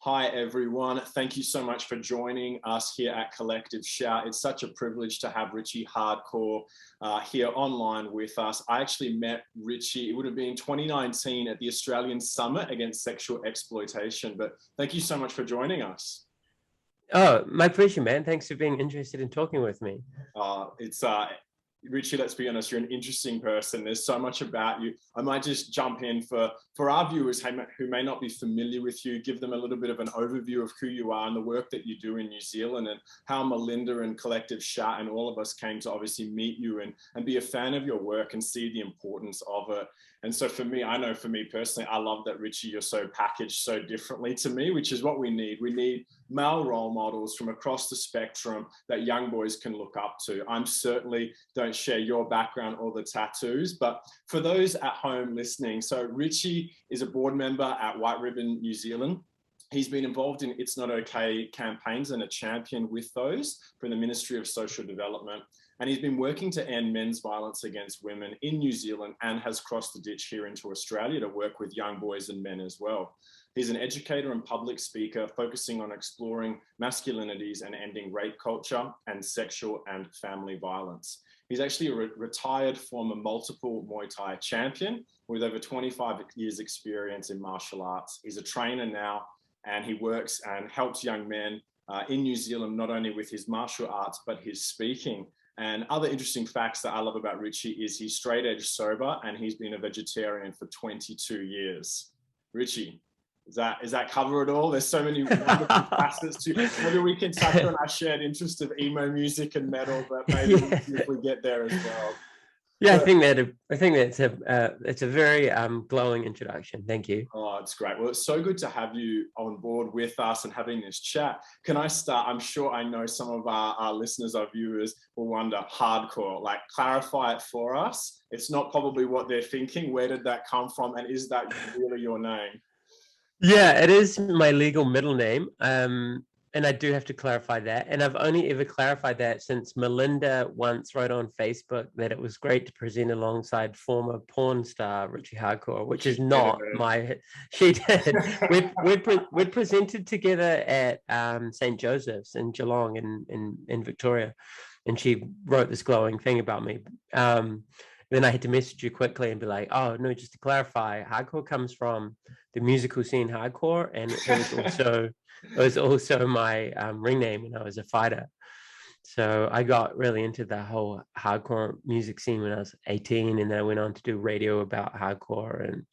Hi, everyone. Thank you so much for joining us here at Collective Shout. It's such a privilege to have Richie Hardcore here online with us. I actually met Richie, it would have been 2019 at the Australian Summit Against Sexual Exploitation. But thank you so much for joining us. Oh, my pleasure, man. Thanks for being interested in talking with me. Richie, let's be honest, you're an interesting person. There's so much about you. I might just jump in for our viewers who may not be familiar with you, give them a little bit of an overview of who you are and the work that you do in New Zealand and how Melinda and Collective Shout and all of us came to obviously meet you and be a fan of your work and see the importance of it. And so for me, I know for me personally, I love that, Richie, you're so packaged so differently to me, which is what we need. We need male role models from across the spectrum that young boys can look up to. I'm certainly don't share your background or the tattoos, but for those at home listening, so Richie is a board member at White Ribbon New Zealand. He's been involved in It's Not Okay campaigns and a champion with those for the Ministry of Social Development. And he's been working to end men's violence against women in New Zealand and has crossed the ditch here into Australia to work with young boys and men as well. He's an educator and public speaker focusing on exploring masculinities and ending rape culture and sexual and family violence. He's actually a retired former multiple Muay Thai champion with over 25 years experience in martial arts. He's a trainer now and he works and helps young men in New Zealand, not only with his martial arts, but his speaking. And other interesting facts that I love about Richie is he's straight edge sober and he's been a vegetarian for 22 years. Richie, does that cover it all? There's so many wonderful facets to maybe we can touch on our shared interest of emo music and metal, but maybe if we get there as well. Yeah, but I think it's a very glowing introduction. Thank you. Oh, it's great. Well, it's so good to have you on board with us and having this chat. Can I start? I'm sure I know some of our listeners, our viewers will wonder, hardcore, like clarify it for us. It's not probably what they're thinking. Where did that come from? And is that really your name? Yeah, it is my legal middle name. And I do have to clarify that. And I've only ever clarified that since Melinda once wrote on Facebook that it was great to present alongside former porn star Richie Hardcore, which is not my. She did. We presented together at St. Joseph's in Geelong in Victoria, and she wrote this glowing thing about me. Then I had to message you quickly and be like, oh, no, just to clarify, hardcore comes from the musical scene hardcore. And it was also my ring name when I was a fighter. So I got really into the whole hardcore music scene when I was 18. And then I went on to do radio about hardcore. And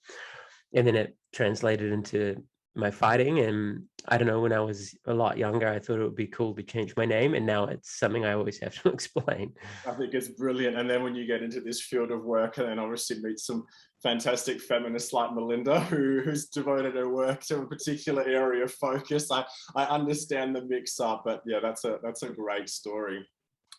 then it translated into my fighting. And I don't know, when I was a lot younger, I thought it would be cool to change my name, and now it's something I always have to explain. I think it's brilliant. And then when you get into this field of work and then obviously meet some fantastic feminists like Melinda, who's devoted her work to a particular area of focus, I understand the mix up, but yeah, that's a great story.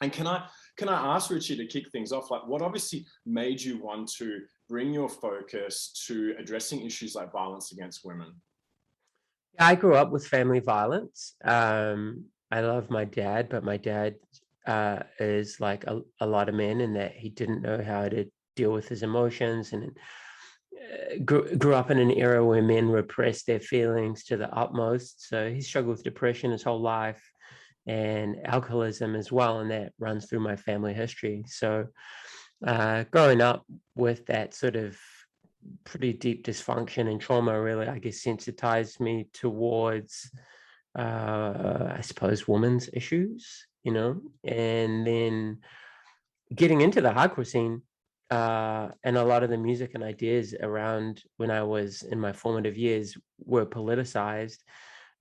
And can I ask Richie to kick things off, like what obviously made you want to bring your focus to addressing issues like violence against women? I grew up with family violence. I love my dad, but my dad is like a lot of men in that he didn't know how to deal with his emotions, and grew up in an era where men repressed their feelings to the utmost. So he struggled with depression his whole life and alcoholism as well, and that runs through my family history. So growing up with that sort of pretty deep dysfunction and trauma really, I guess, sensitized me towards I suppose women's issues, and then getting into the hardcore scene and a lot of the music and ideas around when I was in my formative years were politicized.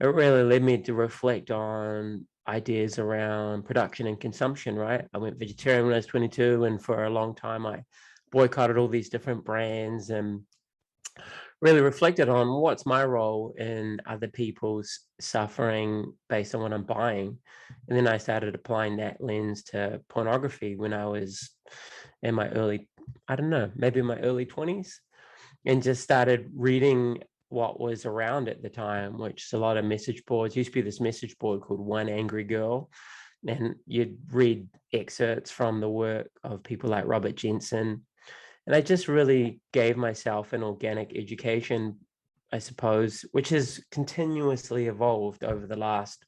It really led me to reflect on ideas around production and consumption, right? I went vegetarian when I was 22, and for a long time I boycotted all these different brands and really reflected on what's my role in other people's suffering based on what I'm buying. And then I started applying that lens to pornography when I was in my early 20s, and just started reading what was around at the time, which is a lot of message boards. Used to be this message board called One Angry Girl, and you'd read excerpts from the work of people like Robert Jensen. And I just really gave myself an organic education I suppose, which has continuously evolved over the last,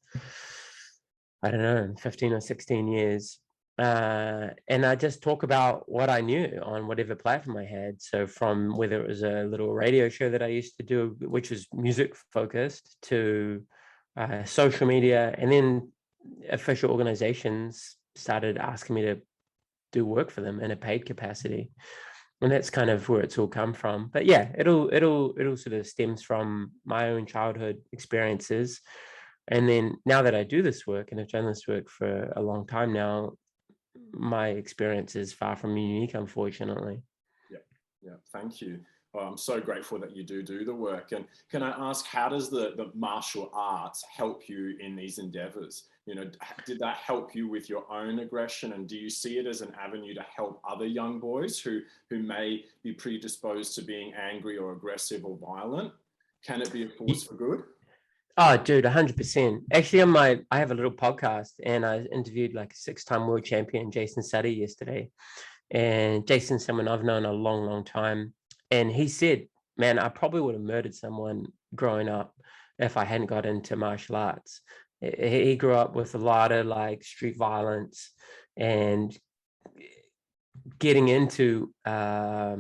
I don't know, 15 or 16 years. And I just talk about what I knew on whatever platform I had. So from whether it was a little radio show that I used to do, which was music focused, to social media, and then official organizations started asking me to do work for them in a paid capacity. And that's kind of where it's all come from. But yeah, it'll sort of stems from my own childhood experiences. And then now that I do this work, and I've done this work for a long time now, my experience is far from unique, unfortunately. Yeah, thank you. Well, I'm so grateful that you do the work. And can I ask, how does the martial arts help you in these endeavors? You know, did that help you with your own aggression? And do you see it as an avenue to help other young boys who may be predisposed to being angry or aggressive or violent? Can it be a force for good? Oh, dude, 100%. Actually, I have a little podcast, and I interviewed like a 6-time world champion, Jason Suddy, yesterday. And Jason's someone I've known a long, long time. And he said, man, I probably would have murdered someone growing up if I hadn't got into martial arts. He grew up with a lot of like street violence, and getting into Thai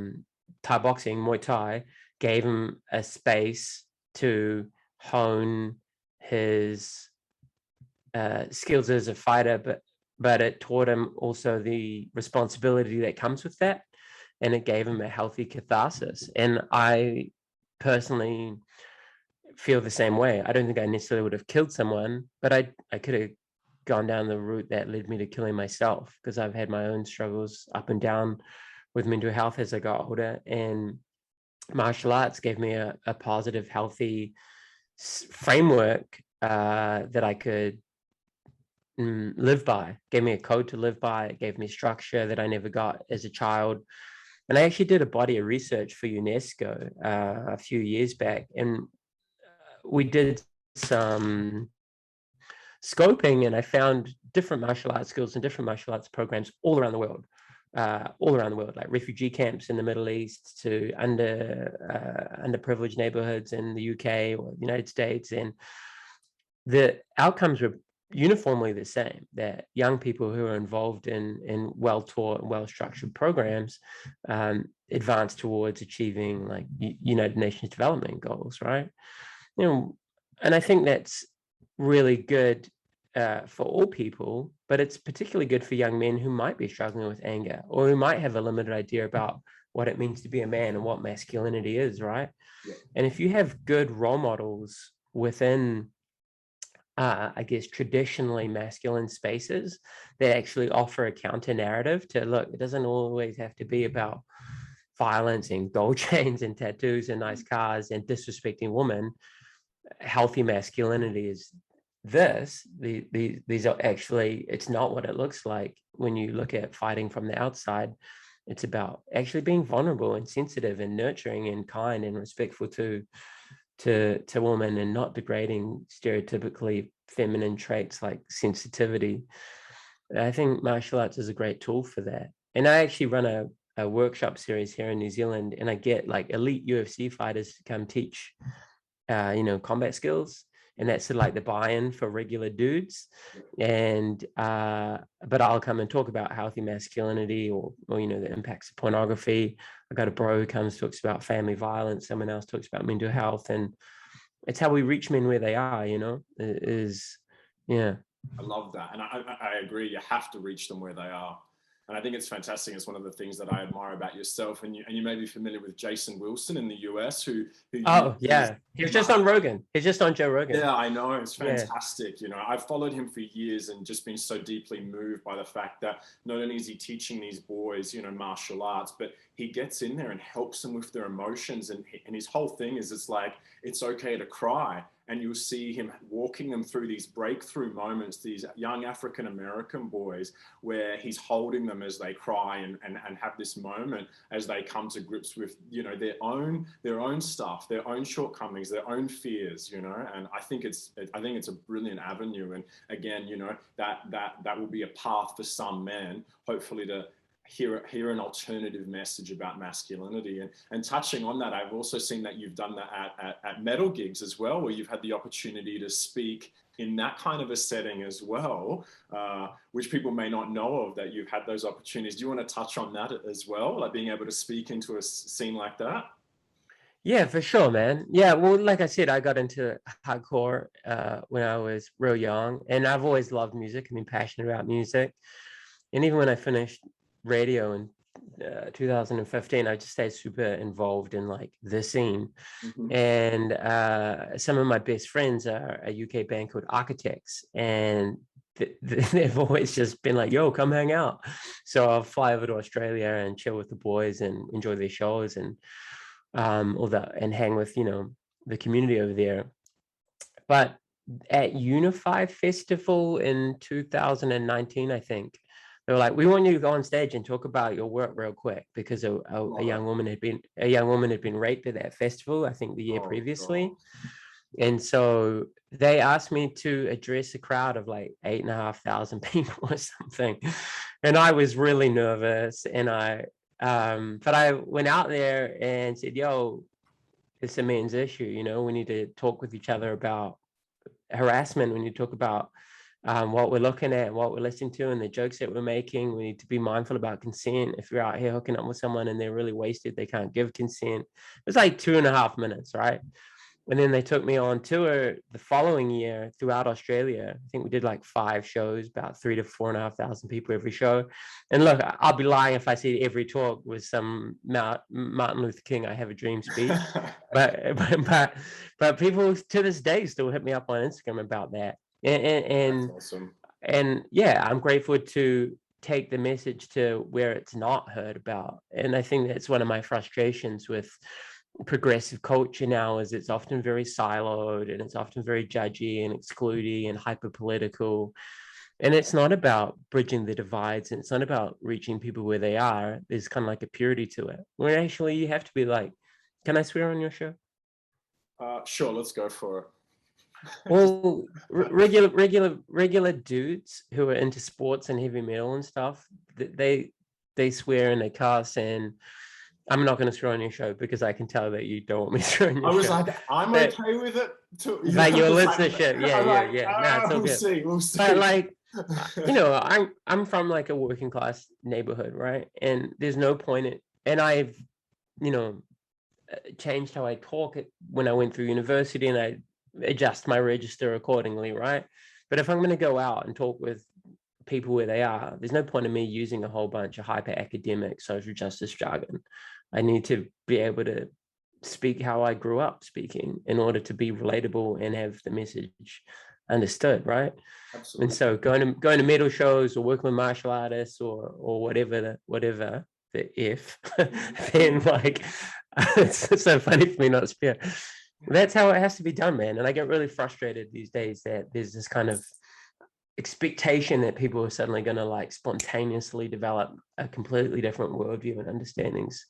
boxing, Muay Thai, gave him a space to hone his skills as a fighter, but it taught him also the responsibility that comes with that, and it gave him a healthy catharsis. And I personally feel the same way. I don't think I necessarily would have killed someone, but I could have gone down the route that led me to killing myself, because I've had my own struggles up and down with mental health as I got older. And martial arts gave me a positive, healthy framework that I could live by. Gave me a code to live by. It gave me structure that I never got as a child. And I actually did a body of research for UNESCO a few years back, and we did some scoping, and I found different martial arts skills and different martial arts programs all around the world. Like refugee camps in the Middle East, to underprivileged neighborhoods in the UK or the United States. And the outcomes were uniformly the same, that young people who are involved in well-taught and well-structured programs advance towards achieving like United Nations development goals, right? You know, and I think that's really good for all people, but it's particularly good for young men who might be struggling with anger, or who might have a limited idea about what it means to be a man and what masculinity is, right? Yeah. And if you have good role models within I guess traditionally masculine spaces that actually offer a counter narrative to, look, it doesn't always have to be about violence and gold chains and tattoos and nice cars and disrespecting women. Healthy masculinity is this. These are actually, it's not what it looks like when you look at fighting from the outside. It's about actually being vulnerable and sensitive and nurturing and kind and respectful to women, and not degrading stereotypically feminine traits like sensitivity. I think martial arts is a great tool for that. And I actually run a workshop series here in New Zealand, and I get like elite UFC fighters to come teach combat skills, and that's sort of like the buy-in for regular dudes. And but I'll come and talk about healthy masculinity, or the impacts of pornography. I got a bro who comes, talks about family violence. Someone else talks about mental health, and it's how we reach men where they are. Yeah. I love that, and I agree. You have to reach them where they are. And I think it's fantastic. It's one of the things that I admire about yourself. And you may be familiar with Jason Wilson in the US, who oh yeah, he was just on Rogan. He's just on Joe Rogan. Yeah, I know. It's fantastic. Yeah. I've followed him for years and just been so deeply moved by the fact that not only is he teaching these boys, martial arts, but he gets in there and helps them with their emotions. And his whole thing is, it's like, it's okay to cry. And you'll see him walking them through these breakthrough moments, these young African-American boys, where he's holding them as they cry and have this moment as they come to grips with, their own stuff, their own shortcomings, their own fears, and I think it's a brilliant avenue. And again, that will be a path for some men, hopefully, to hear an alternative message about masculinity. And touching on that, I've also seen that you've done that at metal gigs as well, where you've had the opportunity to speak in that kind of a setting as well, which people may not know of, that you've had those opportunities. Do you want to touch on that as well, like being able to speak into a scene like that? Yeah, for sure, man. Yeah, well, like I said, I got into hardcore when I was real young, and I've always loved music and been passionate about music. And even when I finished radio in 2015, I just stayed super involved in like the scene. Mm-hmm. And some of my best friends are a UK band called Architects, and they've always just been like, "Yo, come hang out." So I'll fly over to Australia and chill with the boys and enjoy their shows and all that, and hang with the community over there. But at Unify Festival in 2019, I think they were like, "We want you to go on stage and talk about your work real quick," because a young woman had been raped at that festival, I think the year previously. God. And so they asked me to address a crowd of like 8,500 people or something. And I was really nervous. And but I went out there and said, "Yo, it's a men's issue. We need to talk with each other about harassment. We need to talk about what we're looking at, what we're listening to, and the jokes that we're making. We need to be mindful about consent. If you're out here hooking up with someone and they're really wasted, they can't give consent." It was like 2.5 minutes, right? And then they took me on tour the following year throughout Australia. I think we did like 5 shows, about 3,000 to 4,500 people every show. And look, I'll be lying if I said every talk was some Martin Luther King "I Have a Dream" speech. but people to this day still hit me up on Instagram about that. And That's awesome. And yeah, I'm grateful to take the message to where it's not heard about. And I think that's one of my frustrations with progressive culture now, is it's often very siloed, and it's often very judgy and excluding and hyper political. And it's not about bridging the divides, and it's not about reaching people where they are. There's kind of like a purity to it, where actually you have to be like, can I swear on your show? Sure, let's go for it. Well, regular dudes who are into sports and heavy metal and stuff, they swear and they cuss, and I'm not going to swear on your show because I can tell that you don't want me to swear on your show. I was like, I'm okay with it. Like your listenership, yeah. No, it's all good. We'll see. But like, I'm from like a working class neighborhood, right? And there's no point in, and I've, changed how I talk when I went through university, and I adjust my register accordingly, right? But if I'm going to go out and talk with people where they are, there's no point in me using a whole bunch of hyper academic social justice jargon. I need to be able to speak how I grew up speaking in order to be relatable and have the message understood, right? Absolutely. And so going to metal shows or working with martial artists or whatever then like it's so funny for me not to speak. That's how it has to be done, man. And I get really frustrated these days that there's this kind of expectation that people are suddenly going to like spontaneously develop a completely different worldview and understandings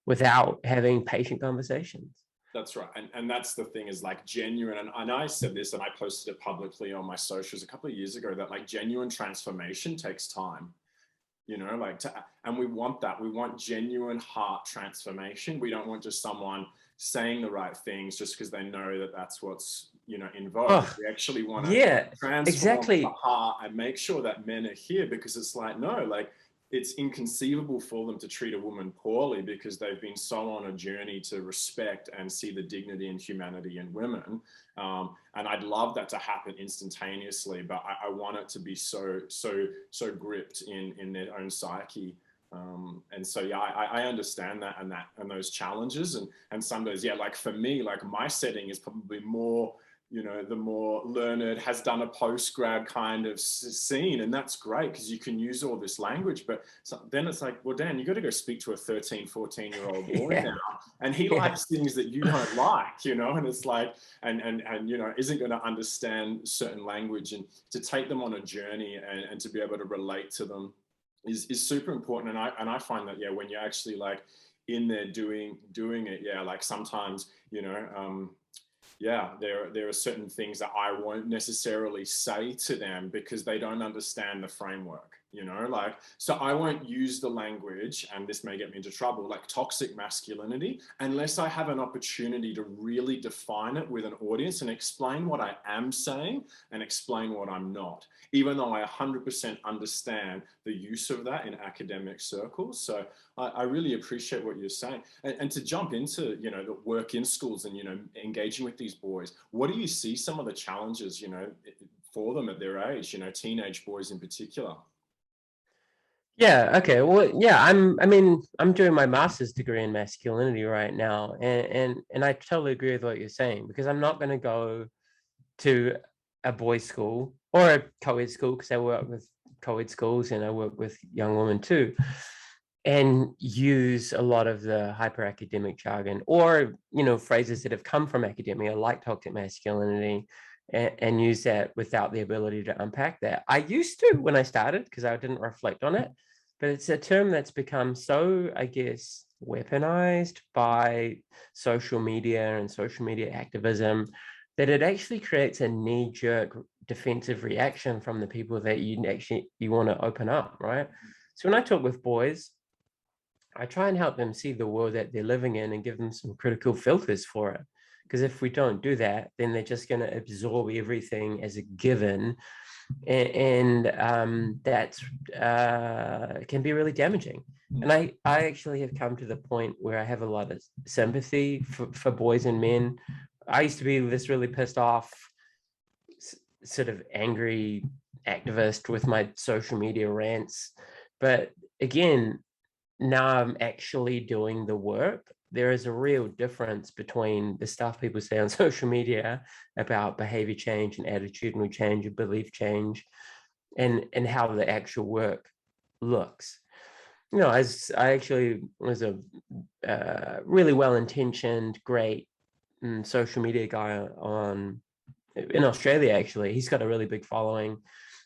without having patient conversations. That's right. And that's the thing, is like genuine. And I said this, and I posted it publicly on my socials a couple of years ago, that like genuine transformation takes time. And we want that. We want genuine heart transformation. We don't want just someone saying the right things just because they know that that's what's, in vogue. We actually want to transform the heart and make sure that men are here, because it's like, no, like it's inconceivable for them to treat a woman poorly because they've been so on a journey to respect and see the dignity and humanity in women. And I'd love that to happen instantaneously, but I want it to be so gripped in their own psyche. And so, yeah, I understand that and those challenges. And some days, yeah, like for me, like my setting is probably more, the more learned, has done a post-grad kind of scene. And that's great because you can use all this language. But then it's like, well, Dan, you got to go speak to a 13, 14-year-old boy now. And he likes things that you don't like, and it's like, and isn't going to understand certain language. And to take them on a journey and to be able to relate to them is super important. And I find that, yeah, when you're actually like in there doing it, yeah, like sometimes, yeah, there are certain things that I won't necessarily say to them because they don't understand the framework. You know, like, so I won't use the language, and this may get me into trouble, like toxic masculinity, unless I have an opportunity to really define it with an audience and explain what I am saying and explain what I'm not, even though I 100% understand the use of that in academic circles. So I really appreciate what you're saying. And to jump into, you know, the work in schools and, you know, engaging with these boys, what do you see some of the challenges, you know, for them at their age, you know, teenage boys in particular? Yeah, okay. Well, yeah, I'm doing my master's degree in masculinity right now. And I totally agree with what you're saying, because I'm not going to go to a boys' school or a co-ed school, because I work with co-ed schools and I work with young women too, and use a lot of the hyper academic jargon, or, you know, phrases that have come from academia like toxic masculinity, and use that without the ability to unpack that. I used to when I started, because I didn't reflect on it, but it's a term that's become so, I guess, weaponized by social media and social media activism, that it actually creates a knee-jerk defensive reaction from the people that you want to open up, right? So when I talk with boys, I try and help them see the world that they're living in and give them some critical filters for it. Because if we don't do that, then they're just going to absorb everything as a given, and that's can be really damaging. And I actually have come to the point where I have a lot of sympathy for boys and men. I used to be this really pissed off, sort of angry activist with my social media rants. But again, now I'm actually doing the work. There is a real difference between the stuff people say on social media about behavior change and attitudinal change and belief change, and how the actual work looks. You know, as I actually was a really well-intentioned, great social media guy in Australia, actually. He's got a really big following,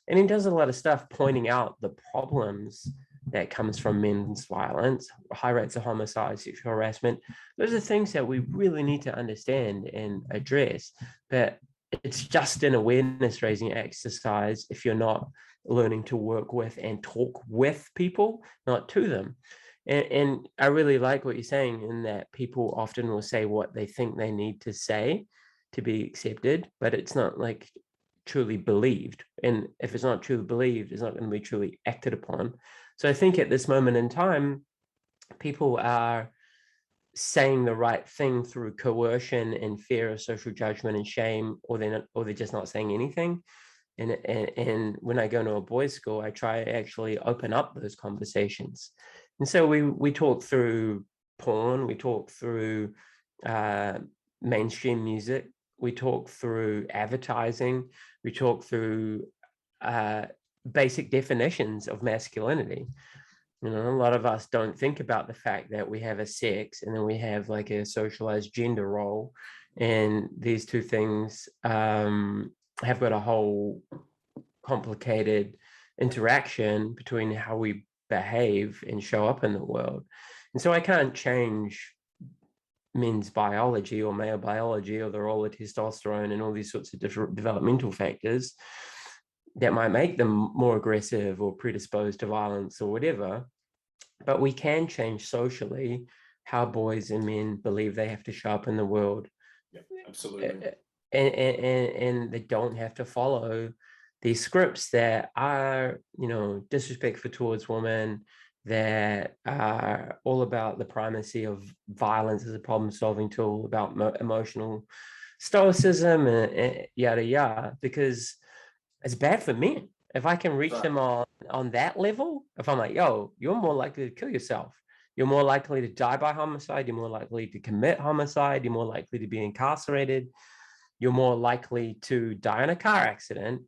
and he does a lot of stuff pointing out the problems that comes from men's violence, high rates of homicide, sexual harassment. Those are things that we really need to understand and address. But it's just an awareness raising exercise if you're not learning to work with and talk with people, not to them. And I really like what you're saying, in that people often will say what they think they need to say to be accepted, but it's not like truly believed. And if it's not truly believed, it's not going to be truly acted upon. So I think at this moment in time, people are saying the right thing through coercion and fear of social judgment and shame, or they're just not saying anything. And when I go to a boys' school, I try to actually open up those conversations. And so we talk through porn, we talk through mainstream music, we talk through advertising, we talk through basic definitions of masculinity. You know, a lot of us don't think about the fact that we have a sex and then we have like a socialized gender role, and these two things have got a whole complicated interaction between how we behave and show up in the world. And so I can't change men's biology or male biology or the role of testosterone and all these sorts of different developmental factors that might make them more aggressive or predisposed to violence or whatever. But we can change socially how boys and men believe they have to show up in the world. Yeah, absolutely. And they don't have to follow these scripts that are, you know, disrespectful towards women, that are all about the primacy of violence as a problem-solving tool, about emotional stoicism and yada yada, because it's bad for men. If I can reach them on that level, if I'm like, yo, you're more likely to kill yourself, you're more likely to die by homicide, you're more likely to commit homicide, you're more likely to be incarcerated, you're more likely to die in a car accident.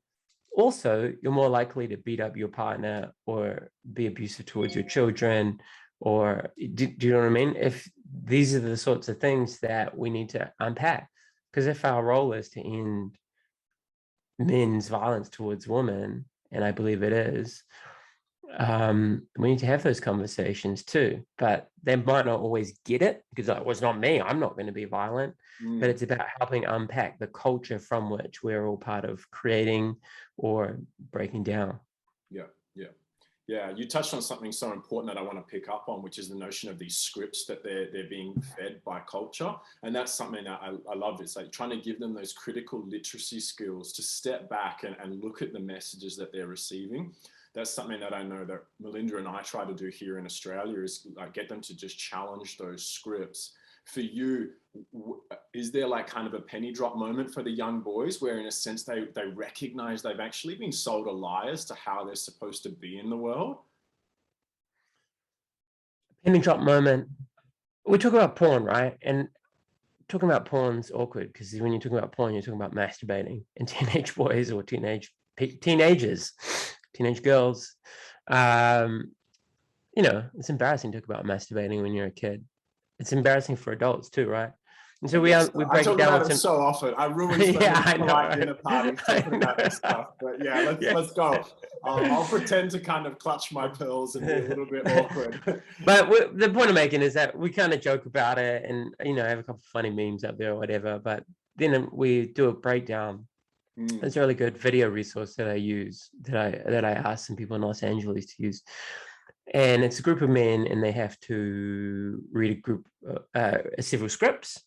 Also, you're more likely to beat up your partner or be abusive towards your children, or do you know what I mean? If these are the sorts of things that we need to unpack, because if our role is to end men's violence towards women, and I believe it is, we need to have those conversations too. But they might not always get it, because it was not me, I'm not going to be violent. But it's about helping unpack the culture from which we're all part of creating or breaking down. Yeah, yeah. Yeah, you touched on something so important that I want to pick up on, which is the notion of these scripts that they're being fed by culture. And that's something that I love. It's like trying to give them those critical literacy skills to step back and look at the messages that they're receiving. That's something that I know that Melinda and I try to do here in Australia, is like get them to just challenge those scripts. For you, is there like kind of a penny drop moment for the young boys where in a sense they recognize they've actually been sold a lie as to how they're supposed to be in the world? Penny drop moment. We talk about porn, right? And talking about porn's awkward because when you're talking about porn, you're talking about masturbating and teenage boys or teenagers, teenage girls. You know, it's embarrassing to talk about masturbating when you're a kid. It's embarrassing for adults too, right? And so we break I talk down about it so often. I ruin like dinner parties talking about this stuff. But yeah, let's go. I'll pretend to kind of clutch my pearls and be a little bit awkward. But the point I'm making is that we kind of joke about it and, you know, have a couple of funny memes up there or whatever. But then we do a breakdown. There's a really good video resource that I use that I asked some people in Los Angeles to use. And it's a group of men and they have to read several scripts.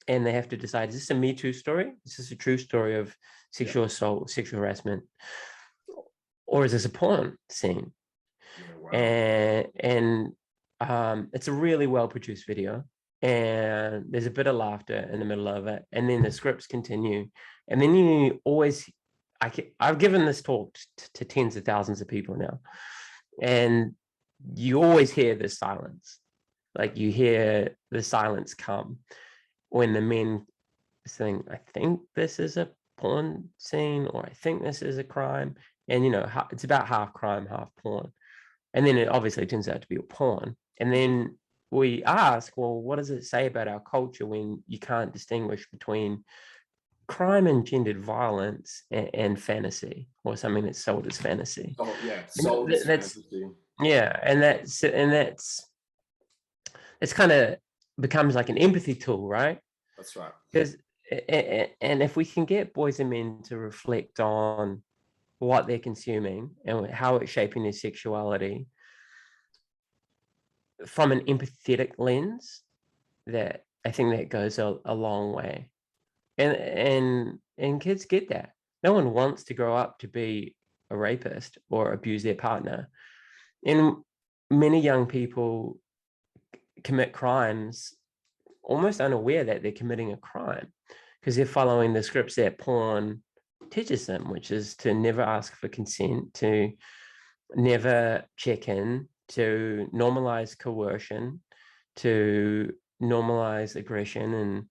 And they have to decide, is this a Me Too story? Is this a true story of sexual assault, sexual harassment? Or is this a porn scene? Yeah, wow. And it's a really well-produced video. And there's a bit of laughter in the middle of it. And then the scripts continue. And then you always, I've given this talk to tens of thousands of people now. And you always hear the silence. Like you hear the silence come when the men saying, I think this is a porn scene, or I think this is a crime. And, you know, it's about half crime, half porn. And then it obviously turns out to be a porn. And then we ask, well, what does it say about our culture when you can't distinguish between crime and gendered violence and fantasy, or something that's sold as fantasy? Oh, yeah, sold as fantasy. Yeah, and that's kind of becomes like an empathy tool, right? That's right. Because and if we can get boys and men to reflect on what they're consuming and how it's shaping their sexuality from an empathetic lens, that I think that goes a long way. And kids get that. No one wants to grow up to be a rapist or abuse their partner. And many young people commit crimes almost unaware that they're committing a crime because they're following the scripts that porn teaches them, which is to never ask for consent, to never check in, to normalize coercion, to normalize aggression.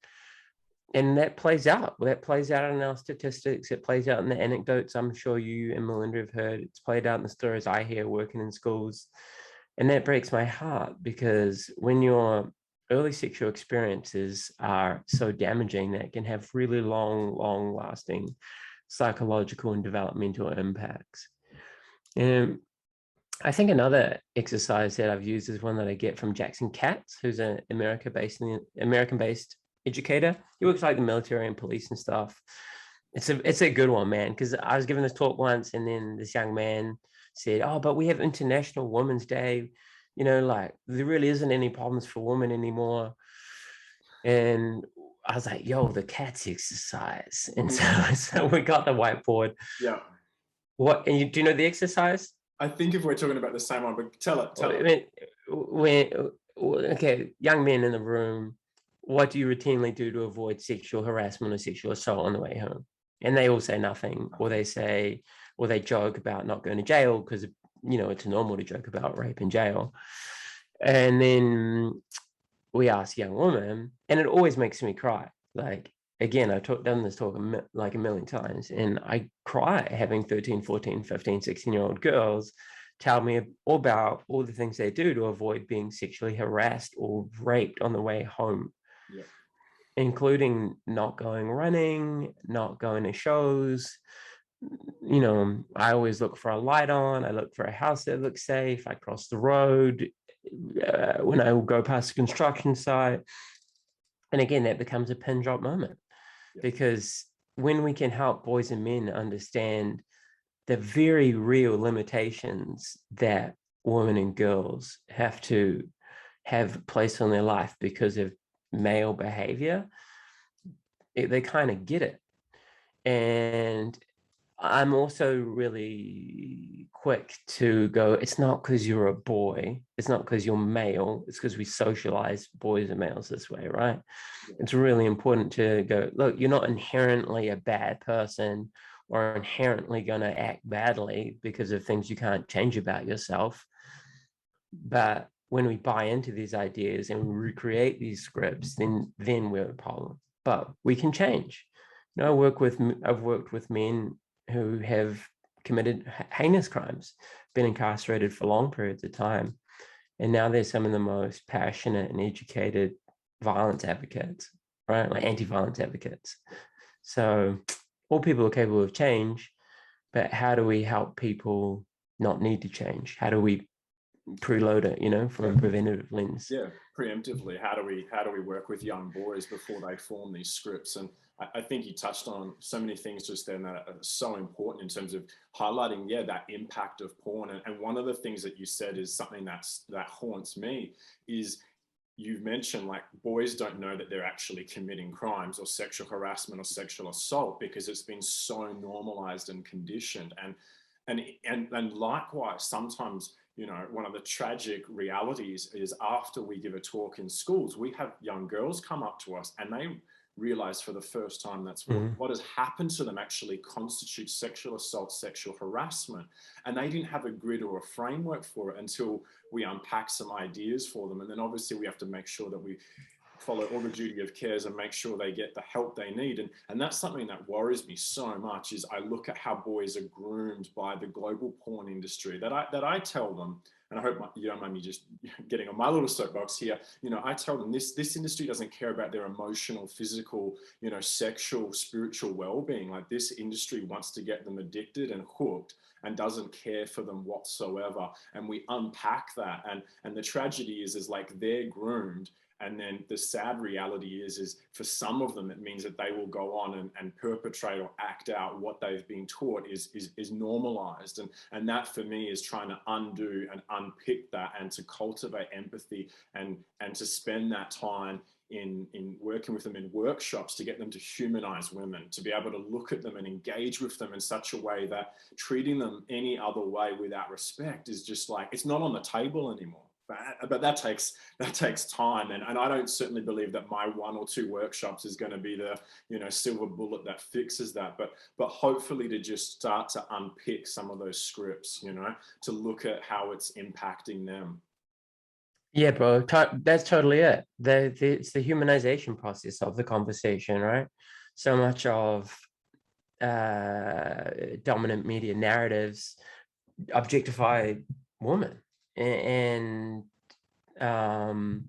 And that plays out. That plays out in our statistics. It plays out in the anecdotes I'm sure you and Melinda have heard. It's played out in the stories I hear working in schools. And that breaks my heart because when your early sexual experiences are so damaging, that can have really long lasting psychological and developmental impacts. And I think another exercise that I've used is one that I get from Jackson Katz, who's an American-based educator. He works like the military and police and stuff. It's a good one, man, because I was given this talk once and then this young man said, oh, but we have International Women's Day, you know, like there really isn't any problems for women anymore. And I was like, yo, the Katz exercise. And so we got the whiteboard. Yeah. What, and do you know the exercise? I think if we're talking about the same one, but tell it. Okay, young men in the room, what do you routinely do to avoid sexual harassment or sexual assault on the way home? And they all say nothing, or they joke about not going to jail because, you know, it's normal to joke about rape in jail. And then we ask young women, and it always makes me cry. Like, again, I've done this talk like a million times, and I cry having 13, 14, 15, 16-year-old girls tell me all about all the things they do to avoid being sexually harassed or raped on the way home. Yeah. Including not going running, not going to shows. You know, I always look for a light on. I look for a house that looks safe. I cross the road when I go past a construction site. And again, that becomes a pin drop moment. Yeah. Because when we can help boys and men understand the very real limitations that women and girls have to have placed on their life because of male behavior, they kind of get it. And I'm also really quick to go, it's not because you're a boy, it's not because you're male, it's because we socialize boys and males this way, right? It's really important to go, look, you're not inherently a bad person or inherently going to act badly because of things you can't change about yourself. But when we buy into these ideas and we recreate these scripts, then we're a problem. But we can change. You know, I've worked with men who have committed heinous crimes, been incarcerated for long periods of time, and now they're some of the most passionate and educated violence advocates, right? Like anti-violence advocates. So all people are capable of change, but how do we help people not need to change? How do we preload it, you know, from a preventative lens? Yeah, preemptively, how do we work with young boys before they form these scripts? And I think you touched on so many things just then that are so important in terms of highlighting, that impact of porn. And one of the things that you said is something that haunts me is you've mentioned, like, boys don't know that they're actually committing crimes or sexual harassment or sexual assault because it's been so normalized and conditioned. And likewise, sometimes, you know, one of the tragic realities is after we give a talk in schools, we have young girls come up to us and they realize for the first time that's what has happened to them actually constitutes sexual assault, sexual harassment. And they didn't have a grid or a framework for it until we unpack some ideas for them. And then obviously we have to make sure that we follow all the duty of cares and make sure they get the help they need. And that's something that worries me so much is I look at how boys are groomed by the global porn industry that I tell them, and I hope you don't mind me just getting on my little soapbox here, you know, I tell them this industry doesn't care about their emotional, physical, you know, sexual, spiritual well-being. Like, this industry wants to get them addicted and hooked and doesn't care for them whatsoever. And we unpack that. And the tragedy is like they're groomed. And then the sad reality is for some of them, it means that they will go on and perpetrate or act out what they've been taught is normalized. And that for me is trying to undo and unpick that and to cultivate empathy and to spend that time in working with them in workshops to get them to humanize women, to be able to look at them and engage with them in such a way that treating them any other way without respect is just like, it's not on the table anymore. But that takes time, and I don't certainly believe that my 1 or 2 workshops is going to be the, you know, silver bullet that fixes that. But hopefully to just start to unpick some of those scripts, you know, to look at how it's impacting them. Yeah, bro, that's totally it. It's the humanization process of the conversation, right? So much of dominant media narratives objectify women. And when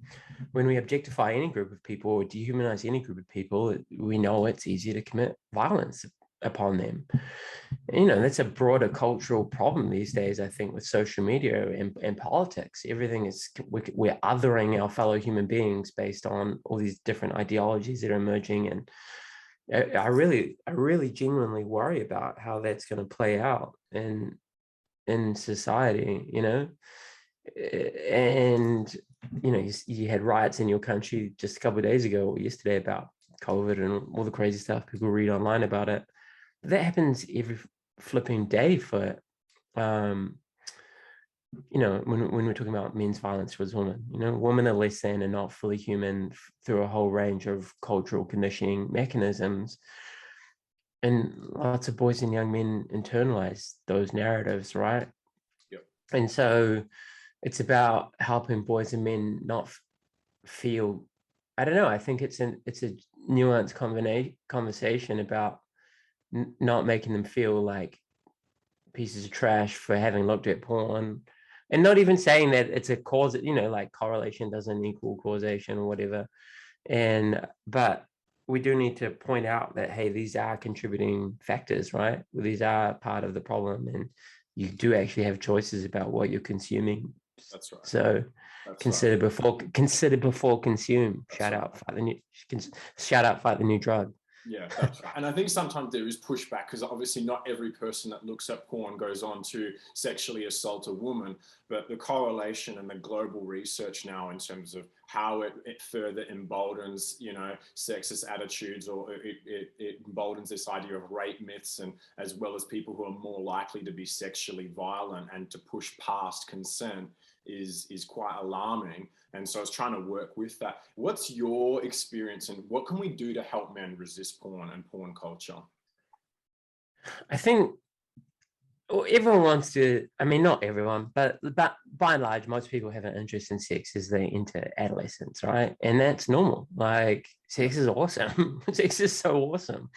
we objectify any group of people or dehumanize any group of people, we know it's easier to commit violence upon them. And, you know, that's a broader cultural problem these days, I think, with social media and politics. Everything is, we're othering our fellow human beings based on all these different ideologies that are emerging. And I really genuinely worry about how that's going to play out in society, you know. And you know, you had riots in your country just a couple of days ago or yesterday about COVID and all the crazy stuff people read online about it. But that happens every flipping day for you know, when we're talking about men's violence towards women, you know, women are less than and not fully human through a whole range of cultural conditioning mechanisms. And lots of boys and young men internalize those narratives, right? Yep. And so it's about helping boys and men not feel, I don't know, I think it's a nuanced conversation about not making them feel like pieces of trash for having looked at porn, and not even saying that it's a cause, you know, like correlation doesn't equal causation or whatever. But we do need to point out that, hey, these are contributing factors, right? These are part of the problem, and you do actually have choices about what you're consuming. That's right. So consider before consume. Shout out, fight the new drug. Yeah, that's right. And I think sometimes there is pushback because obviously not every person that looks at porn goes on to sexually assault a woman, but the correlation and the global research now in terms of how it further emboldens, you know, sexist attitudes, or it emboldens this idea of rape myths, and as well as people who are more likely to be sexually violent and to push past consent is quite alarming. And so I was trying to work with that. What's your experience and what can we do to help men resist porn and porn culture? I think everyone wants to, I mean, not everyone, but by and large, most people have an interest in sex as they enter adolescence, right? And that's normal. Like, sex is awesome. Sex is so awesome.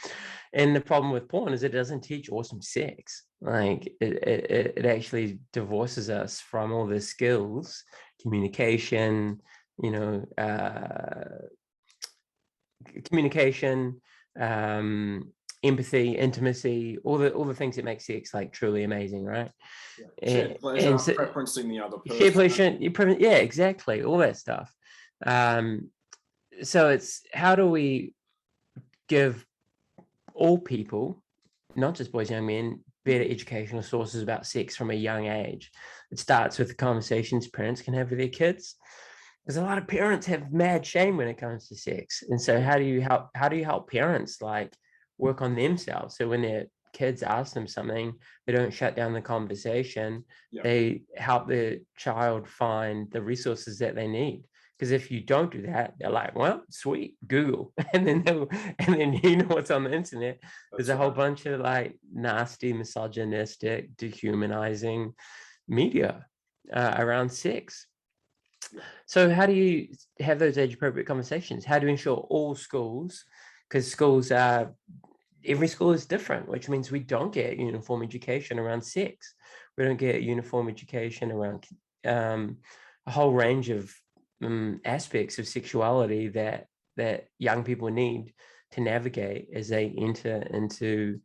And the problem with porn is it doesn't teach awesome sex. Like, it actually divorces us from all the skills, communication, you know, empathy, intimacy, all the things that make sex like truly amazing, right? Yeah. Shared pleasure, and so, preferencing the other shared person. pleasure, yeah, exactly, all that stuff. So it's how do we give all people, not just boys, young men, better educational sources about sex from a young age? It starts with the conversations parents can have with their kids. Because a lot of parents have mad shame when it comes to sex. And so how do you help parents like work on themselves? So when their kids ask them something, they don't shut down the conversation. Yeah. They help their child find the resources that they need. Because if you don't do that, they're like, well, sweet, Google. And then you know what's on the internet. There's a whole bunch of like nasty, misogynistic, dehumanizing media around sex. So how do you have those age appropriate conversations? How do you ensure all schools, because schools are, every school is different, which means we don't get uniform education around sex. We don't get uniform education around a whole range of aspects of sexuality that young people need to navigate as they enter into,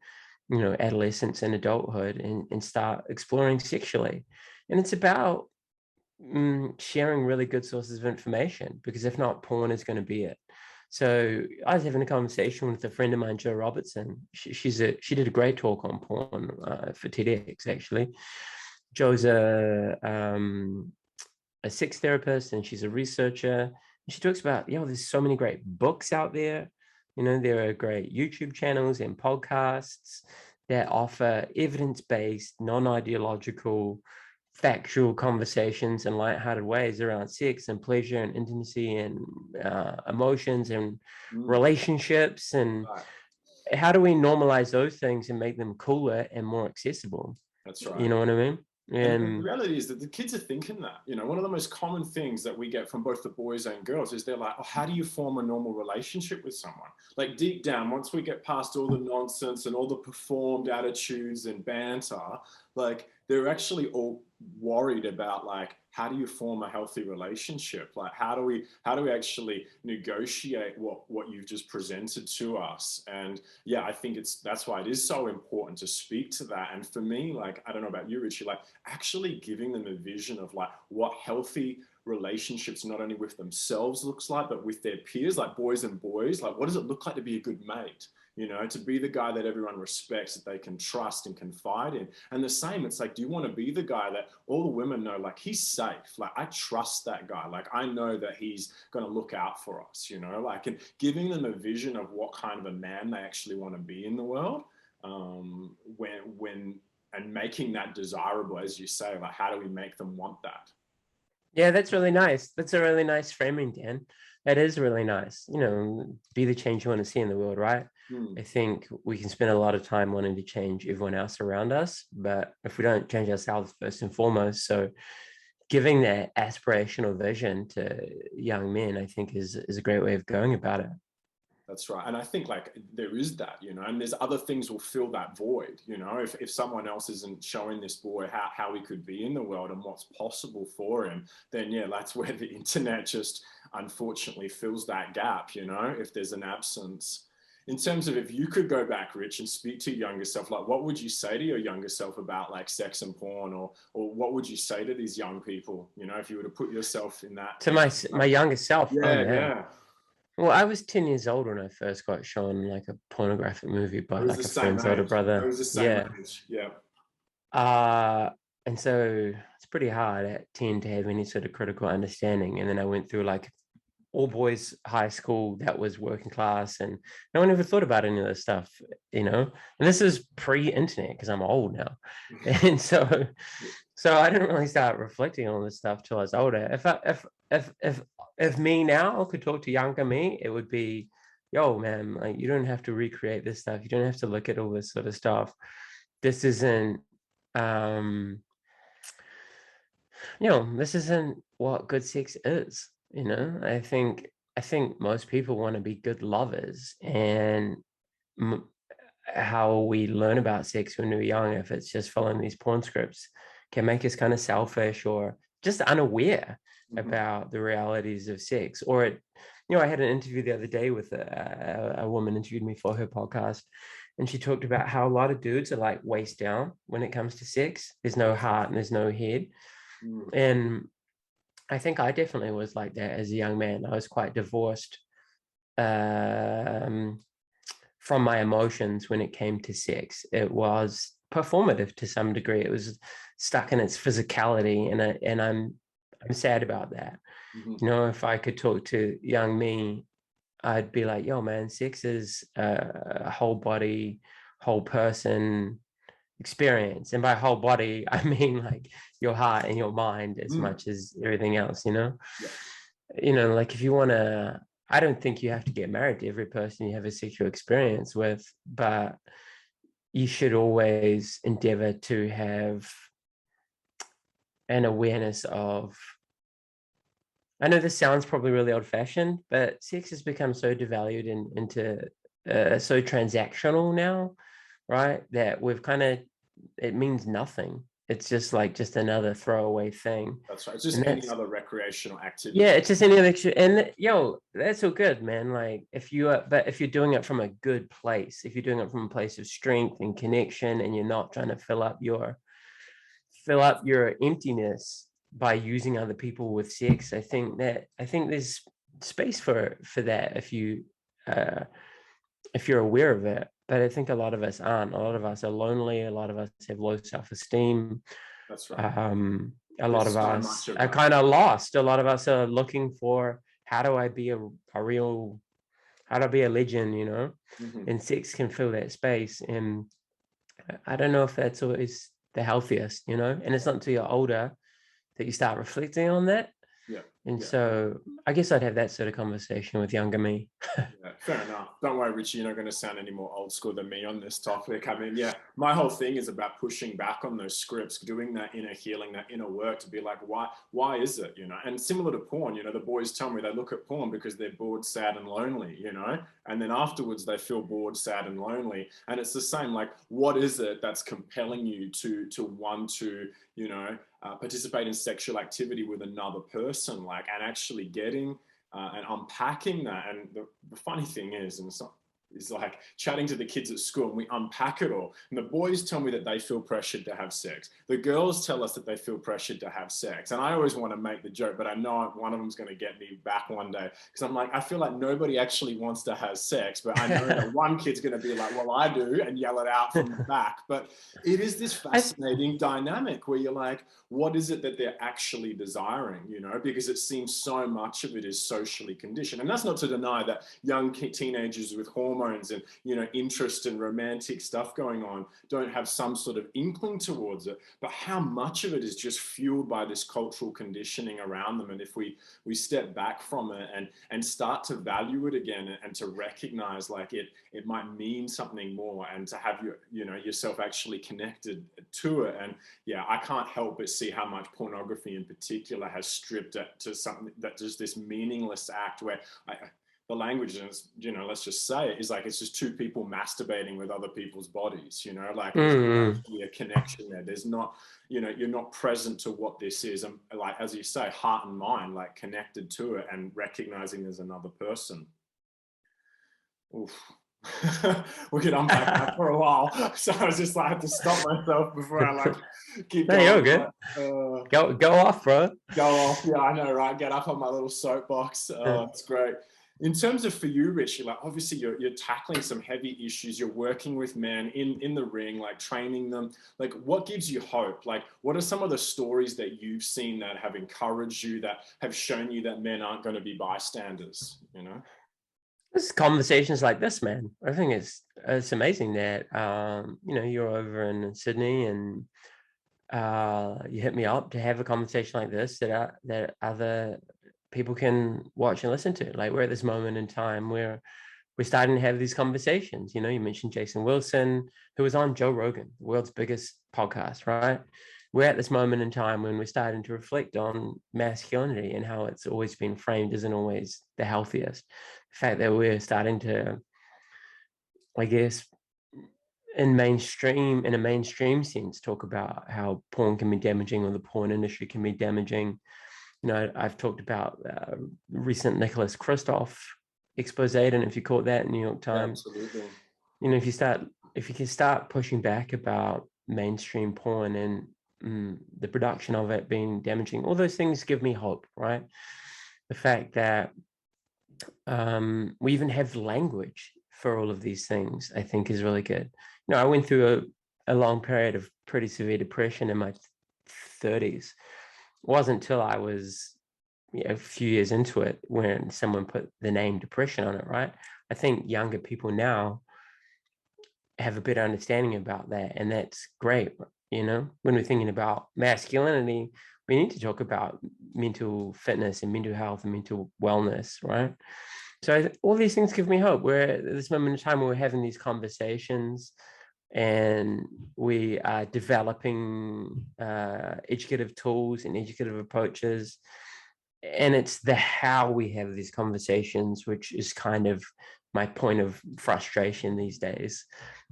you know, adolescence and adulthood and start exploring sexually. And it's about sharing really good sources of information, because if not, porn is going to be it. So I was having a conversation with a friend of mine, Jo Robertson. She did a great talk on porn for TEDx. Actually, Jo's a sex therapist and she's a researcher. And she talks about, you know, there's so many great books out there. You know, there are great YouTube channels and podcasts that offer evidence-based, non-ideological, factual conversations in lighthearted ways around sex and pleasure and intimacy and emotions and relationships. And how do we normalize those things and make them cooler and more accessible? That's right. You know what I mean? And the reality is that the kids are thinking that, you know, one of the most common things that we get from both the boys and girls is they're like, oh, how do you form a normal relationship with someone? Like deep down, once we get past all the nonsense and all the performed attitudes and banter, like they're actually all worried about like, how do you form a healthy relationship? Like, how do we actually negotiate what you've just presented to us? And yeah, I think that's why it is so important to speak to that. And for me, like, I don't know about you, Richie, like actually giving them a vision of like what healthy relationships, not only with themselves looks like, but with their peers, like boys and boys, like what does it look like to be a good mate? You know, to be the guy that everyone respects, that they can trust and confide in. And the same, it's like, do you want to be the guy that all the women know, like, he's safe? Like, I trust that guy. Like, I know that he's going to look out for us, you know, like, and giving them a vision of what kind of a man they actually want to be in the world. And making that desirable, as you say, like, how do we make them want that? Yeah, that's really nice. That's a really nice framing, Dan. That is really nice. You know, be the change you want to see in the world, right? I think we can spend a lot of time wanting to change everyone else around us, but if we don't change ourselves first and foremost, so giving that aspirational vision to young men, I think is a great way of going about it. That's right. And I think like there is that, you know, and there's other things will fill that void, you know, if someone else isn't showing this boy how he could be in the world and what's possible for him, then yeah, that's where the internet just unfortunately fills that gap, you know, if there's an absence. In terms of if you could go back, Rich, and speak to your younger self, like what would you say to your younger self about like sex and porn, or what would you say to these young people, you know, if you were to put yourself in that? To my younger self, Yeah, oh man. yeah. Well, I was 10 years old when I first got shown like a pornographic movie by I was like the a same friend's older age. I brother. was the same Yeah. age. Yeah. And so it's pretty hard at 10 to have any sort of critical understanding. And then I went through like all boys high school that was working class, and no one ever thought about any of this stuff, you know. And this is pre-internet because I'm old now. And so I didn't really start reflecting on this stuff till I was older. If me now could talk to younger me, it would be, yo, man, like you don't have to recreate this stuff. You don't have to look at all this sort of stuff. This isn't this isn't what good sex is. I think most people want to be good lovers, and how we learn about sex when we're young, if it's just following these porn scripts, can make us kind of selfish or just unaware about the realities of sex. Or I had an interview the other day with a woman interviewed me for her podcast, and she talked about how a lot of dudes are like waist down when it comes to sex. There's no heart and there's no head. And I think I definitely was like that as a young man. I was quite divorced from my emotions when it came to sex. It was performative to some degree. It was stuck in its physicality, and I'm sad about that. If I could talk to young me, I'd be like, yo, man, sex is a whole body, whole person experience. And by whole body, I mean like your heart and your mind as much as everything else, like if you want to, I don't think you have to get married to every person you have a sexual experience with, but you should always endeavor to have an awareness of, I know this sounds probably really old fashioned, but sex has become so devalued into so transactional now, right? That we've it means nothing. It's just another throwaway thing. That's right. It's just any other recreational activity. Yeah, it's just any other, and that's all good, man. Like if you're doing it from a good place, if you're doing it from a place of strength and connection, and you're not trying to fill up your emptiness by using other people with sex, I think there's space for that if you're aware of it. But I think a lot of us aren't. A lot of us are lonely. A lot of us have low self-esteem. That's right. A lot of us are kind of lost. A lot of us are looking for, how do I be a legend, and sex can fill that space. And I don't know if that's always the healthiest, and it's not until you're older that you start reflecting on that. So I guess I'd have that sort of conversation with younger me. Fair enough. Don't worry, Richie, you're not going to sound any more old school than me on this topic. I mean, my whole thing is about pushing back on those scripts, doing that inner healing, that inner work to be like, why is it, And similar to porn, the boys tell me they look at porn because they're bored, sad, and lonely, and then afterwards they feel bored, sad, and lonely. And it's the same, like, what is it that's compelling you to want to, participate in sexual activity with another person, and actually getting and unpacking that. And the funny thing is, and it's like chatting to the kids at school, and we unpack it all. And the boys tell me that they feel pressured to have sex. The girls tell us that they feel pressured to have sex. And I always want to make the joke, but I know one of them's going to get me back one day, because I'm like, I feel like nobody actually wants to have sex, but I know that one kid's going to be like, well, I do, and yell it out from the back. But it is this fascinating dynamic where you're like, what is it that they're actually desiring, because it seems so much of it is socially conditioned. And that's not to deny that young teenagers with hormones and interest and romantic stuff going on don't have some sort of inkling towards it, but how much of it is just fueled by this cultural conditioning around them. And if we step back from it and start to value it again, and to recognize like it might mean something more, and to have yourself actually connected to it. And I can't help but see how much pornography in particular has stripped it to something that just this meaningless act where the language is, let's just say it, is like, it's just two people masturbating with other people's bodies, like there's actually a connection there. There's not, you're not present to what this is. And like, as you say, heart and mind, like connected to it and recognizing there's another person. Oof. We could unpack that for a while. So I was just like, I had to stop myself before I keep going. You're good. Go off, bro. Go off. Yeah, I know, right? Get up on my little soapbox. It's great. In terms of for you, Richie, like obviously you're tackling some heavy issues. You're working with men in the ring, like training them. Like, what gives you hope? Like, what are some of the stories that you've seen that have encouraged you, that have shown you that men aren't going to be bystanders? You know, This conversations like this, man. I think it's amazing that you're over in Sydney and you hit me up to have a conversation like this that other people can watch and listen to. Like, we're at this moment in time where we're starting to have these conversations. You mentioned Jason Wilson, who was on Joe Rogan, the world's biggest podcast, right? We're at this moment in time when we're starting to reflect on masculinity and how it's always been framed isn't always the healthiest. The fact that we're starting to, I guess, in a mainstream sense, talk about how porn can be damaging, or the porn industry can be damaging. I've talked about recent Nicholas Kristof expose, and if you caught that in New York Times, absolutely. If you can start pushing back about mainstream porn and the production of it being damaging, all those things give me hope, right? The fact that we even have language for all of these things, I think, is really good. I went through a long period of pretty severe depression in my 30s. It wasn't until I was a few years into it when someone put the name depression on it, right? I think younger people now have a better understanding about that, and that's great. When we're thinking about masculinity, we need to talk about mental fitness and mental health and mental wellness, right? So all these things give me hope. We're at this moment in time where we're having these conversations and we are developing educative tools and educative approaches. And it's the how we have these conversations, which is kind of my point of frustration these days.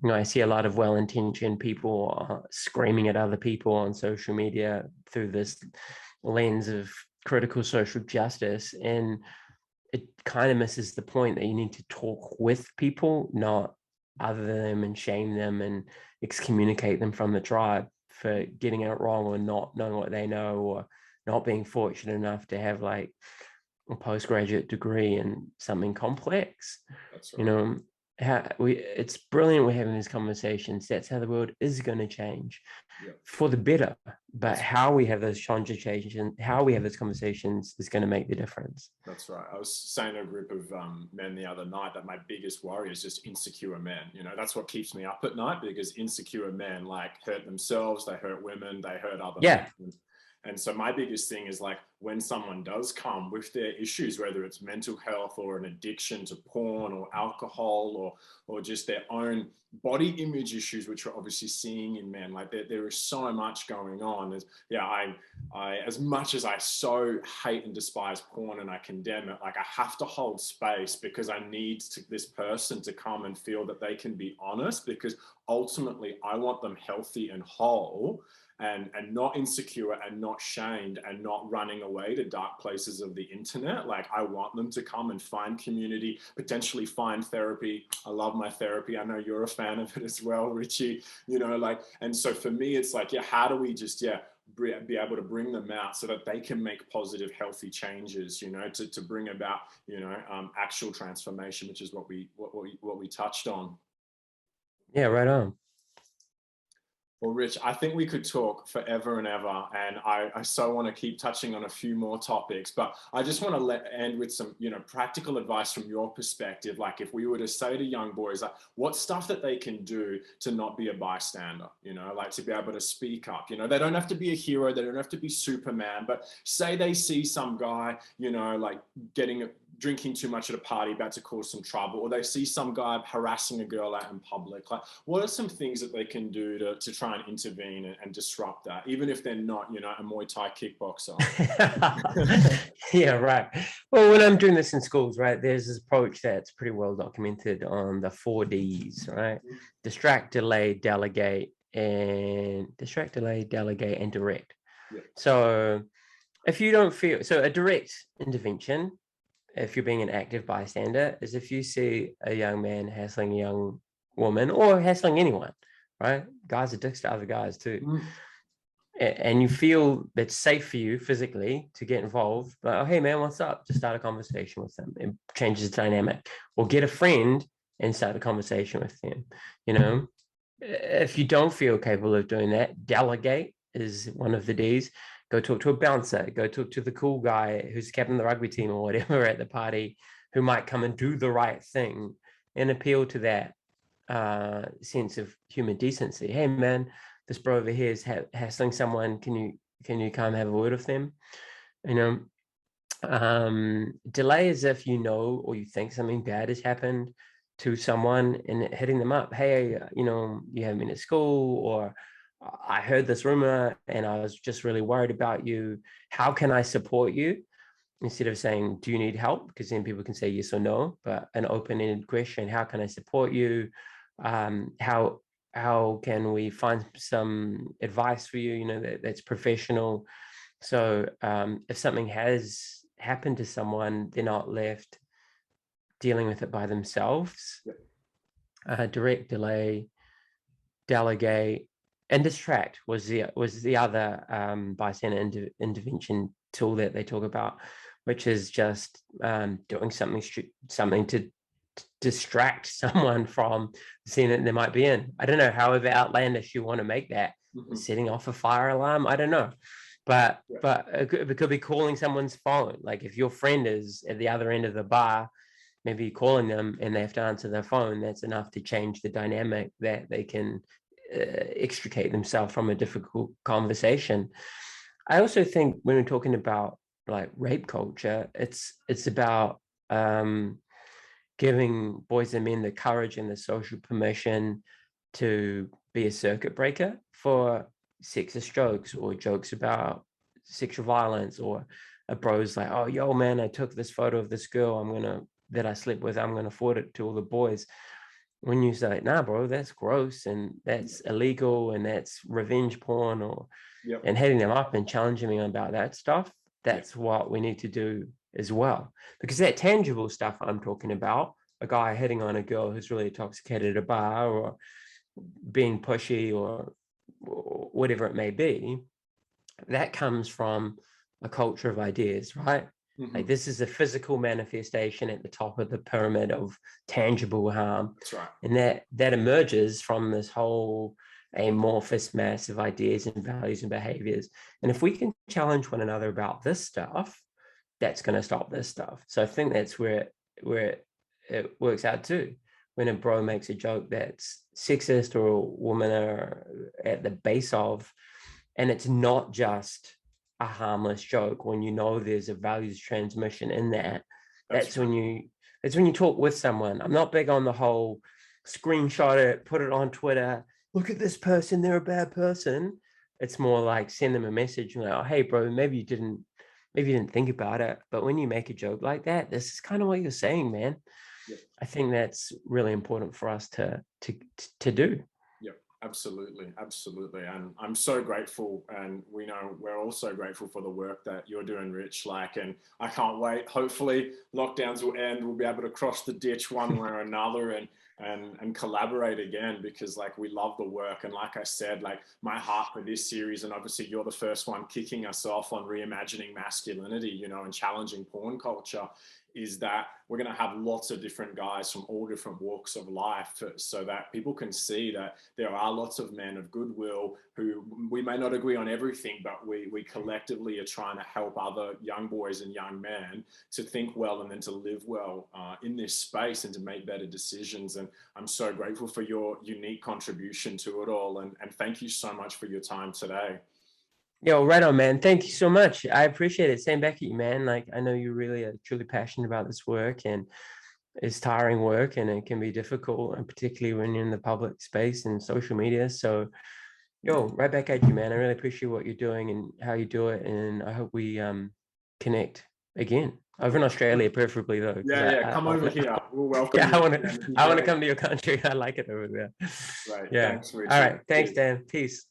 I see a lot of well-intentioned people screaming at other people on social media through this lens of critical social justice, and it kind of misses the point that you need to talk with people, not other them and shame them and excommunicate them from the tribe for getting it wrong or not knowing what they know, or not being fortunate enough to have like a postgraduate degree in something complex. That's right. It's brilliant we're having these conversations. That's how the world is going to change for the better. But how we have those changes and how we have those conversations is going to make the difference. That's right. I was saying to a group of men the other night that my biggest worry is just insecure men. That's what keeps me up at night, because insecure men like hurt themselves, they hurt women, they hurt other men. And so my biggest thing is like, when someone does come with their issues, whether it's mental health or an addiction to porn or alcohol or just their own body image issues, which we're obviously seeing in men, like there is so much going on. I as much as I so hate and despise porn and I condemn it, like I have to hold space, because I need this person to come and feel that they can be honest, because ultimately I want them healthy and whole, and not insecure and not shamed and not running away to dark places of the internet. Like, I want them to come and find community, potentially find therapy. I love my therapy. I know you're a fan of it as well, Richie, and so for me, it's like, how do we just, be able to bring them out so that they can make positive, healthy changes, to bring about, actual transformation, which is what we touched on. Yeah, right on. Well, Rich, I think we could talk forever and ever, and I so want to keep touching on a few more topics, but I just want to end with some, practical advice from your perspective. Like, if we were to say to young boys, like, what stuff that they can do to not be a bystander, like to be able to speak up. They don't have to be a hero, they don't have to be Superman, but say they see some guy, like drinking too much at a party, about to cause some trouble, or they see some guy harassing a girl out in public. Like, what are some things that they can do to try and intervene and disrupt that, even if they're not, a Muay Thai kickboxer? Yeah, right. Well, when I'm doing this in schools, right, there's this approach that's pretty well documented on the 4 Ds, right? Distract, delay, delegate, and direct. Yeah. So if you don't feel, so a direct intervention, if you're being an active bystander, is if you see a young man hassling a young woman or hassling anyone, right? Guys are dicks to other guys too. and you feel it's safe for you physically to get involved, but oh, hey man, what's up? Just start a conversation with them. It changes the dynamic. Or get a friend and start a conversation with them. You know, if you don't feel capable of doing that, delegate is one of the D's. Go talk to a bouncer. Go talk to the cool guy who's captain of the rugby team or whatever at the party, who might come and do the right thing, and appeal to that sense of human decency. Hey man, this bro over here is hassling someone. Can you come have a word with them? You know, delay as if you know or you think something bad has happened to someone and hitting them up. Hey, you know, you haven't been at school, or I heard this rumor and I was just really worried about you. How can I support you? Instead of saying, do you need help? Because then people can say yes or no, but an open-ended question, how can I support you? How can we find some advice for you, you know, that's professional? So if something has happened to someone, they're not left dealing with it by themselves. Yep. Direct, delay, delegate, and distract was the other bystander intervention tool that they talk about, which is just doing something to distract someone from the scene that they might be in. I don't know, however outlandish you want to make that. Setting off a fire alarm, I don't know. But it could be calling someone's phone. Like if your friend is at the other end of the bar, maybe calling them and they have to answer their phone, that's enough to change the dynamic that they can extricate themselves from a difficult conversation. I also think when we're talking about like rape culture, it's about giving boys and men the courage and the social permission to be a circuit breaker for sexist jokes or jokes about sexual violence, or a bro's like, oh, yo, man, I took this photo of this girl that I slept with, I'm going to forward it to all the boys. When you say, nah, bro, that's gross and that's illegal and that's revenge porn, or and hitting them up and challenging them about that stuff, that's what we need to do as well. Because that tangible stuff I'm talking about, a guy hitting on a girl who's really intoxicated at a bar, or being pushy, or whatever it may be, that comes from a culture of ideas, right? Like this is a physical manifestation at the top of the pyramid of tangible harm. That's right. And that emerges from this whole amorphous mass of ideas and values and behaviors. And if we can challenge one another about this stuff, that's going to stop this stuff. So I think that's where it works out too. When a bro makes a joke that's sexist, or a woman are at the base of, and it's not just a harmless joke, when you know there's a values transmission in that, that's when you talk with someone. I'm not big on the whole screenshot it, put it on Twitter, look at this person, they're a bad person. It's more like send them a message like, oh, hey bro, maybe you didn't think about it, but when you make a joke like that, this is kind of what you're saying, man. I think that's really important for us to do. Absolutely. And I'm so grateful, and we know we're also grateful for the work that you're doing, Rich. And I can't wait. Hopefully lockdowns will end. We'll be able to cross the ditch one way or another and collaborate again, because we love the work. And like I said, my heart for this series, and obviously you're the first one kicking us off on reimagining masculinity, and challenging porn culture, is that we're going to have lots of different guys from all different walks of life, so that people can see that there are lots of men of goodwill who we may not agree on everything, but we collectively are trying to help other young boys and young men to think well and then to live well in this space and to make better decisions. And I'm so grateful for your unique contribution to it all. And thank you so much for your time today. Yo, right on, man. Thank you so much. I appreciate it. Same back at you, man. I know you really are truly passionate about this work, and it's tiring work, and it can be difficult, and particularly when you're in the public space and social media. So, yo, right back at you, man. I really appreciate what you're doing and how you do it, and I hope we connect again over in Australia, preferably though. Come over here. We'll welcome you. I want to come to your country. I like it over there. Right. Yeah. Thanks, Richie. All right. Thanks, Dan. Peace.